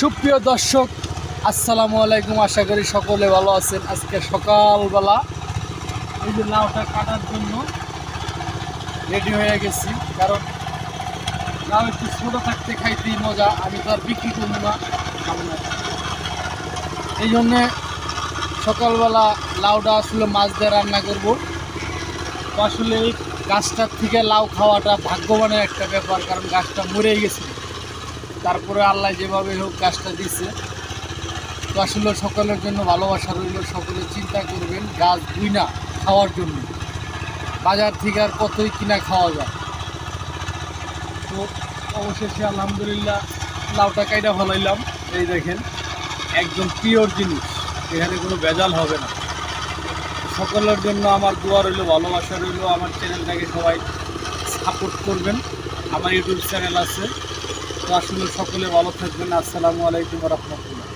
সুপ্রিয় দর্শক, আসসালামু আলাইকুম। আশা করি সকলে ভালো আছেন। আজকে সকালবেলা এই যে লাউটা কাটার জন্য রেডি হয়ে গেছি, কারণ লাউ একটু ছোটো থাকতে খাইতেই মজা। আমি তো আর বিক্রি করবো না, খাবো না। এই জন্যে সকালবেলা লাউটা আসলে মাছ দিয়ে রান্না করব। তো আসলে এই গাছটার থেকে লাউ খাওয়াটা ভাগ্যবানের একটা ব্যাপার, কারণ গাছটা মরেই গেছে। তারপরে আল্লাহ যেভাবে হোক গাছটা দিচ্ছে। তো আসলে সকলের জন্য ভালোবাসা রইল, সকলে চিন্তা করবেন গাছ বুইনা খাওয়ার জন্য। বাজার থেকে আর কতই কিনা খাওয়া যায়। তো অবশেষে আলহামদুলিল্লাহ লাউটা কাইটা ফলাইলাম। এই দেখেন, একদম পিওর জিনিস, এখানে কোনো ভেজাল হবে না। সকলের জন্য আমার দোয়া রইল, ভালোবাসা রইল। আমার চ্যানেলটাকে সবাই সাপোর্ট করবেন। আমার ইউটিউব চ্যানেল আছে। তো আসলে সকলে ভালো থাকবেন। আসসালামু আলাইকুম ওয়া রাহমাতুল্লাহ।